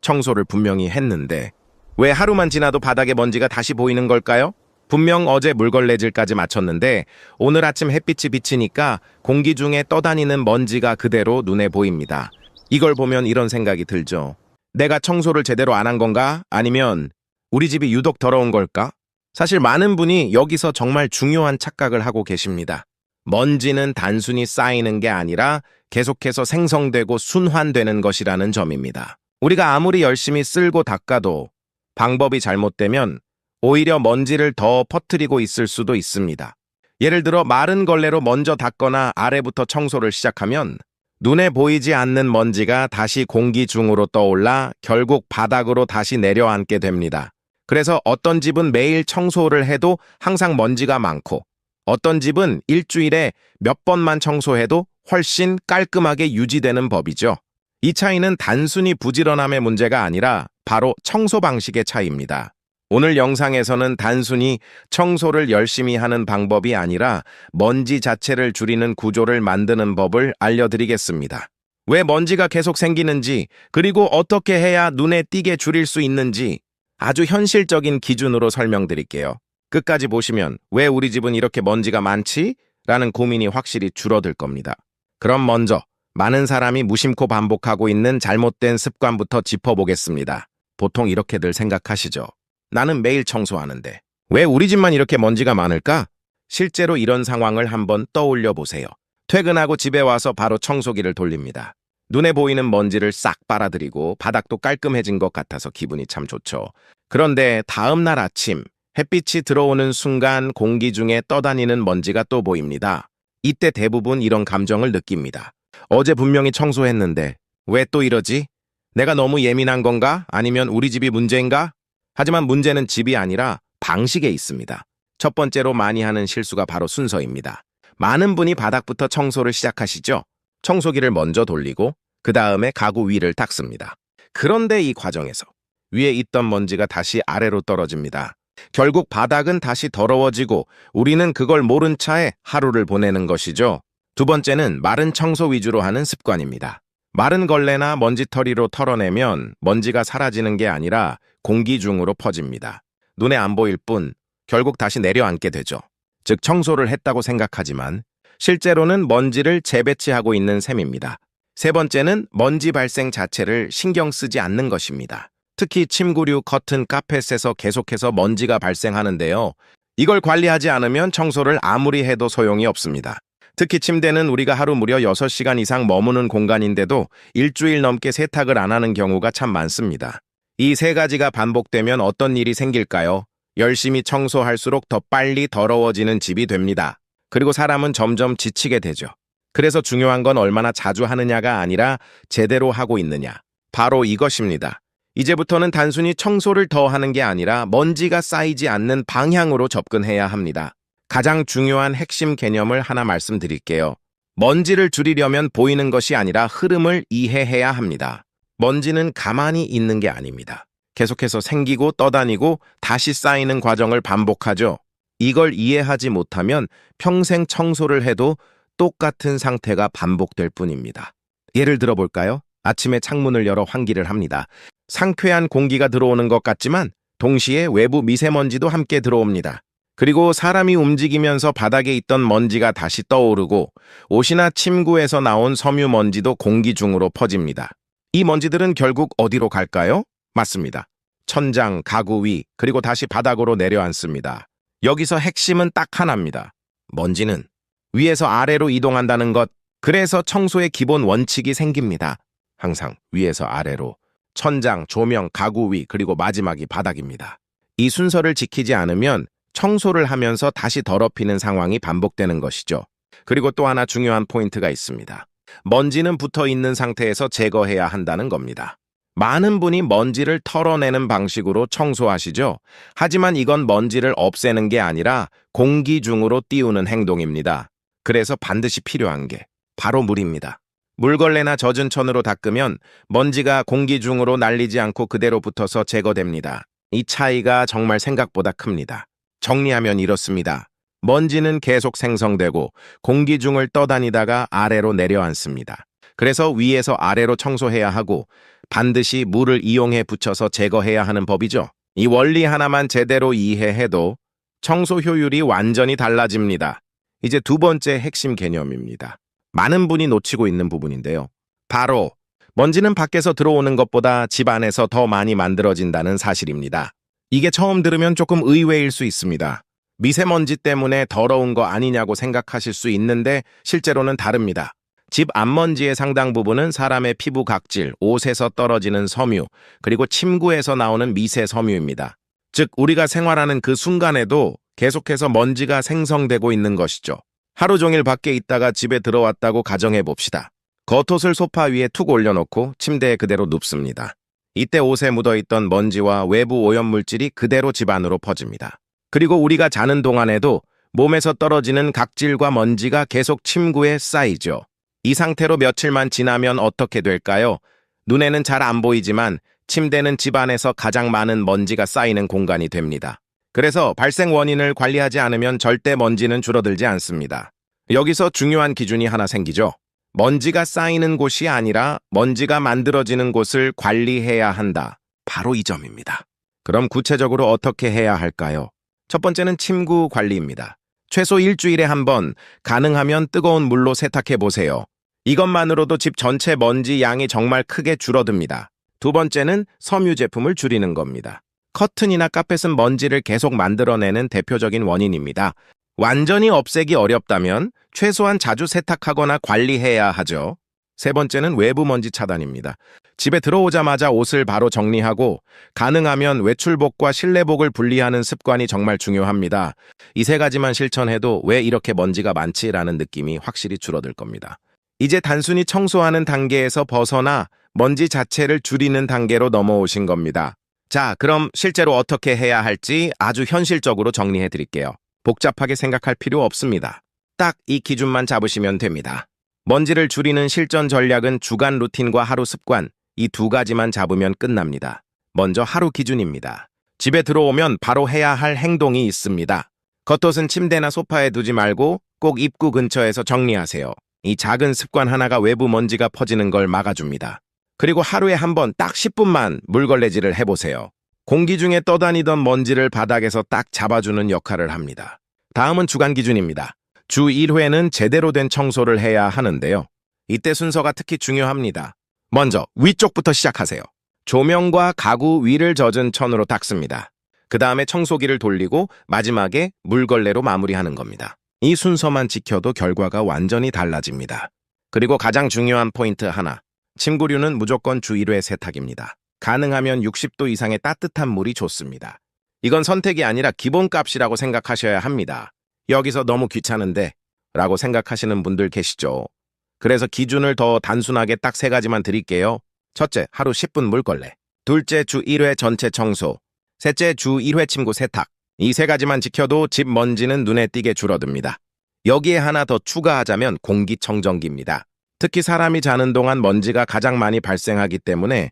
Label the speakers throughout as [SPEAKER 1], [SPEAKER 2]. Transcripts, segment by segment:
[SPEAKER 1] 청소를 분명히 했는데 왜 하루만 지나도 바닥에 먼지가 다시 보이는 걸까요? 분명 어제 물걸레질까지 마쳤는데 오늘 아침 햇빛이 비치니까 공기 중에 떠다니는 먼지가 그대로 눈에 보입니다. 이걸 보면 이런 생각이 들죠. 내가 청소를 제대로 안 한 건가? 아니면 우리 집이 유독 더러운 걸까? 사실 많은 분이 여기서 정말 중요한 착각을 하고 계십니다. 먼지는 단순히 쌓이는 게 아니라 계속해서 생성되고 순환되는 것이라는 점입니다. 우리가 아무리 열심히 쓸고 닦아도 방법이 잘못되면 오히려 먼지를 더 퍼뜨리고 있을 수도 있습니다. 예를 들어 마른 걸레로 먼저 닦거나 아래부터 청소를 시작하면 눈에 보이지 않는 먼지가 다시 공기 중으로 떠올라 결국 바닥으로 다시 내려앉게 됩니다. 그래서 어떤 집은 매일 청소를 해도 항상 먼지가 많고 어떤 집은 일주일에 몇 번만 청소해도 훨씬 깔끔하게 유지되는 법이죠. 이 차이는 단순히 부지런함의 문제가 아니라 바로 청소 방식의 차이입니다. 오늘 영상에서는 단순히 청소를 열심히 하는 방법이 아니라 먼지 자체를 줄이는 구조를 만드는 법을 알려드리겠습니다. 왜 먼지가 계속 생기는지, 그리고 어떻게 해야 눈에 띄게 줄일 수 있는지 아주 현실적인 기준으로 설명드릴게요. 끝까지 보시면 왜 우리 집은 이렇게 먼지가 많지? 라는 고민이 확실히 줄어들 겁니다. 그럼 먼저 많은 사람이 무심코 반복하고 있는 잘못된 습관부터 짚어보겠습니다. 보통 이렇게들 생각하시죠. 나는 매일 청소하는데 왜 우리 집만 이렇게 먼지가 많을까? 실제로 이런 상황을 한번 떠올려 보세요. 퇴근하고 집에 와서 바로 청소기를 돌립니다. 눈에 보이는 먼지를 싹 빨아들이고 바닥도 깔끔해진 것 같아서 기분이 참 좋죠. 그런데 다음 날 아침 햇빛이 들어오는 순간 공기 중에 떠다니는 먼지가 또 보입니다. 이때 대부분 이런 감정을 느낍니다. 어제 분명히 청소했는데 왜 또 이러지? 내가 너무 예민한 건가? 아니면 우리 집이 문제인가? 하지만 문제는 집이 아니라 방식에 있습니다. 첫 번째로 많이 하는 실수가 바로 순서입니다. 많은 분이 바닥부터 청소를 시작하시죠. 청소기를 먼저 돌리고 그 다음에 가구 위를 닦습니다. 그런데 이 과정에서 위에 있던 먼지가 다시 아래로 떨어집니다. 결국 바닥은 다시 더러워지고 우리는 그걸 모른 차에 하루를 보내는 것이죠. 두 번째는 마른 청소 위주로 하는 습관입니다. 마른 걸레나 먼지털이로 털어내면 먼지가 사라지는 게 아니라 공기 중으로 퍼집니다. 눈에 안 보일 뿐 결국 다시 내려앉게 되죠. 즉 청소를 했다고 생각하지만 실제로는 먼지를 재배치하고 있는 셈입니다. 세 번째는 먼지 발생 자체를 신경 쓰지 않는 것입니다. 특히 침구류, 커튼, 카펫에서 계속해서 먼지가 발생하는데요. 이걸 관리하지 않으면 청소를 아무리 해도 소용이 없습니다. 특히 침대는 우리가 하루 무려 6시간 이상 머무는 공간인데도 일주일 넘게 세탁을 안 하는 경우가 참 많습니다. 이 세 가지가 반복되면 어떤 일이 생길까요? 열심히 청소할수록 더 빨리 더러워지는 집이 됩니다. 그리고 사람은 점점 지치게 되죠. 그래서 중요한 건 얼마나 자주 하느냐가 아니라 제대로 하고 있느냐. 바로 이것입니다. 이제부터는 단순히 청소를 더 하는 게 아니라 먼지가 쌓이지 않는 방향으로 접근해야 합니다. 가장 중요한 핵심 개념을 하나 말씀드릴게요. 먼지를 줄이려면 보이는 것이 아니라 흐름을 이해해야 합니다. 먼지는 가만히 있는 게 아닙니다. 계속해서 생기고 떠다니고 다시 쌓이는 과정을 반복하죠. 이걸 이해하지 못하면 평생 청소를 해도 똑같은 상태가 반복될 뿐입니다. 예를 들어 볼까요? 아침에 창문을 열어 환기를 합니다. 상쾌한 공기가 들어오는 것 같지만 동시에 외부 미세먼지도 함께 들어옵니다. 그리고 사람이 움직이면서 바닥에 있던 먼지가 다시 떠오르고 옷이나 침구에서 나온 섬유 먼지도 공기 중으로 퍼집니다. 이 먼지들은 결국 어디로 갈까요? 맞습니다. 천장, 가구 위, 그리고 다시 바닥으로 내려앉습니다. 여기서 핵심은 딱 하나입니다. 먼지는 위에서 아래로 이동한다는 것. 그래서 청소의 기본 원칙이 생깁니다. 항상 위에서 아래로. 천장, 조명, 가구 위, 그리고 마지막이 바닥입니다. 이 순서를 지키지 않으면 청소를 하면서 다시 더럽히는 상황이 반복되는 것이죠. 그리고 또 하나 중요한 포인트가 있습니다. 먼지는 붙어 있는 상태에서 제거해야 한다는 겁니다. 많은 분이 먼지를 털어내는 방식으로 청소하시죠. 하지만 이건 먼지를 없애는 게 아니라 공기 중으로 띄우는 행동입니다. 그래서 반드시 필요한 게 바로 물입니다. 물걸레나 젖은 천으로 닦으면 먼지가 공기 중으로 날리지 않고 그대로 붙어서 제거됩니다. 이 차이가 정말 생각보다 큽니다. 정리하면 이렇습니다. 먼지는 계속 생성되고 공기 중을 떠다니다가 아래로 내려앉습니다. 그래서 위에서 아래로 청소해야 하고 반드시 물을 이용해 붙여서 제거해야 하는 법이죠. 이 원리 하나만 제대로 이해해도 청소 효율이 완전히 달라집니다. 이제 두 번째 핵심 개념입니다. 많은 분이 놓치고 있는 부분인데요. 바로 먼지는 밖에서 들어오는 것보다 집 안에서 더 많이 만들어진다는 사실입니다. 이게 처음 들으면 조금 의외일 수 있습니다. 미세먼지 때문에 더러운 거 아니냐고 생각하실 수 있는데 실제로는 다릅니다. 집 앞먼지의 상당 부분은 사람의 피부 각질, 옷에서 떨어지는 섬유, 그리고 침구에서 나오는 미세 섬유입니다. 즉, 우리가 생활하는 그 순간에도 계속해서 먼지가 생성되고 있는 것이죠. 하루 종일 밖에 있다가 집에 들어왔다고 가정해 봅시다. 겉옷을 소파 위에 툭 올려놓고 침대에 그대로 눕습니다. 이때 옷에 묻어있던 먼지와 외부 오염물질이 그대로 집 안으로 퍼집니다. 그리고 우리가 자는 동안에도 몸에서 떨어지는 각질과 먼지가 계속 침구에 쌓이죠. 이 상태로 며칠만 지나면 어떻게 될까요? 눈에는 잘 안 보이지만 침대는 집 안에서 가장 많은 먼지가 쌓이는 공간이 됩니다. 그래서 발생 원인을 관리하지 않으면 절대 먼지는 줄어들지 않습니다. 여기서 중요한 기준이 하나 생기죠. 먼지가 쌓이는 곳이 아니라 먼지가 만들어지는 곳을 관리해야 한다. 바로 이 점입니다. 그럼 구체적으로 어떻게 해야 할까요? 첫 번째는 침구 관리입니다. 최소 일주일에 한 번, 가능하면 뜨거운 물로 세탁해 보세요. 이것만으로도 집 전체 먼지 양이 정말 크게 줄어듭니다. 두 번째는 섬유 제품을 줄이는 겁니다. 커튼이나 카펫은 먼지를 계속 만들어내는 대표적인 원인입니다. 완전히 없애기 어렵다면 최소한 자주 세탁하거나 관리해야 하죠. 세 번째는 외부 먼지 차단입니다. 집에 들어오자마자 옷을 바로 정리하고 가능하면 외출복과 실내복을 분리하는 습관이 정말 중요합니다. 이 세 가지만 실천해도 왜 이렇게 먼지가 많지라는 느낌이 확실히 줄어들 겁니다. 이제 단순히 청소하는 단계에서 벗어나 먼지 자체를 줄이는 단계로 넘어오신 겁니다. 자, 그럼 실제로 어떻게 해야 할지 아주 현실적으로 정리해 드릴게요. 복잡하게 생각할 필요 없습니다. 딱 이 기준만 잡으시면 됩니다. 먼지를 줄이는 실전 전략은 주간 루틴과 하루 습관, 이 두 가지만 잡으면 끝납니다. 먼저 하루 기준입니다. 집에 들어오면 바로 해야 할 행동이 있습니다. 겉옷은 침대나 소파에 두지 말고 꼭 입구 근처에서 정리하세요. 이 작은 습관 하나가 외부 먼지가 퍼지는 걸 막아줍니다. 그리고 하루에 한 번 딱 10분만 물걸레질을 해보세요. 공기 중에 떠다니던 먼지를 바닥에서 딱 잡아주는 역할을 합니다. 다음은 주간 기준입니다. 주 1회는 제대로 된 청소를 해야 하는데요. 이때 순서가 특히 중요합니다. 먼저 위쪽부터 시작하세요. 조명과 가구 위를 젖은 천으로 닦습니다. 그 다음에 청소기를 돌리고 마지막에 물걸레로 마무리하는 겁니다. 이 순서만 지켜도 결과가 완전히 달라집니다. 그리고 가장 중요한 포인트 하나. 침구류는 무조건 주 1회 세탁입니다. 가능하면 60도 이상의 따뜻한 물이 좋습니다. 이건 선택이 아니라 기본값이라고 생각하셔야 합니다. 여기서 너무 귀찮은데 라고 생각하시는 분들 계시죠? 그래서 기준을 더 단순하게 딱 세 가지만 드릴게요. 첫째, 하루 10분 물걸레. 둘째, 주 1회 전체 청소. 셋째, 주 1회 침구 세탁. 이 세 가지만 지켜도 집 먼지는 눈에 띄게 줄어듭니다. 여기에 하나 더 추가하자면 공기청정기입니다. 특히 사람이 자는 동안 먼지가 가장 많이 발생하기 때문에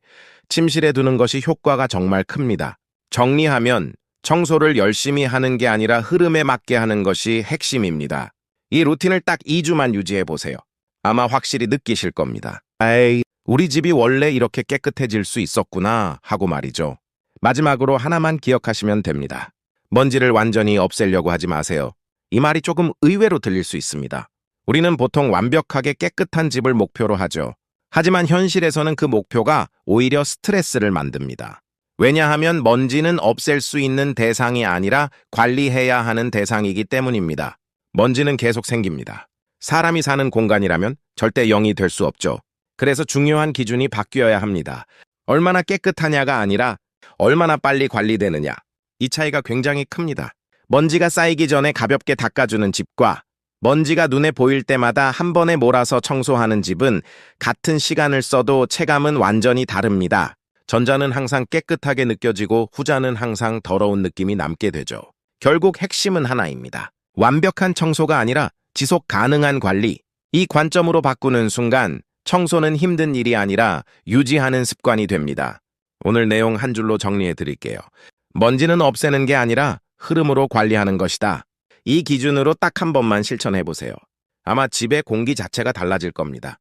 [SPEAKER 1] 침실에 두는 것이 효과가 정말 큽니다. 정리하면 청소를 열심히 하는 게 아니라 흐름에 맞게 하는 것이 핵심입니다. 이 루틴을 딱 2주만 유지해보세요. 아마 확실히 느끼실 겁니다. 에이, 우리 집이 원래 이렇게 깨끗해질 수 있었구나 하고 말이죠. 마지막으로 하나만 기억하시면 됩니다. 먼지를 완전히 없애려고 하지 마세요. 이 말이 조금 의외로 들릴 수 있습니다. 우리는 보통 완벽하게 깨끗한 집을 목표로 하죠. 하지만 현실에서는 그 목표가 오히려 스트레스를 만듭니다. 왜냐하면 먼지는 없앨 수 있는 대상이 아니라 관리해야 하는 대상이기 때문입니다. 먼지는 계속 생깁니다. 사람이 사는 공간이라면 절대 0이 될 수 없죠. 그래서 중요한 기준이 바뀌어야 합니다. 얼마나 깨끗하냐가 아니라 얼마나 빨리 관리되느냐. 이 차이가 굉장히 큽니다. 먼지가 쌓이기 전에 가볍게 닦아주는 집과 먼지가 눈에 보일 때마다 한 번에 몰아서 청소하는 집은 같은 시간을 써도 체감은 완전히 다릅니다. 전자는 항상 깨끗하게 느껴지고 후자는 항상 더러운 느낌이 남게 되죠. 결국 핵심은 하나입니다. 완벽한 청소가 아니라 지속 가능한 관리. 이 관점으로 바꾸는 순간 청소는 힘든 일이 아니라 유지하는 습관이 됩니다. 오늘 내용 한 줄로 정리해 드릴게요. 먼지는 없애는 게 아니라 흐름으로 관리하는 것이다. 이 기준으로 딱 한 번만 실천해 보세요. 아마 집의 공기 자체가 달라질 겁니다.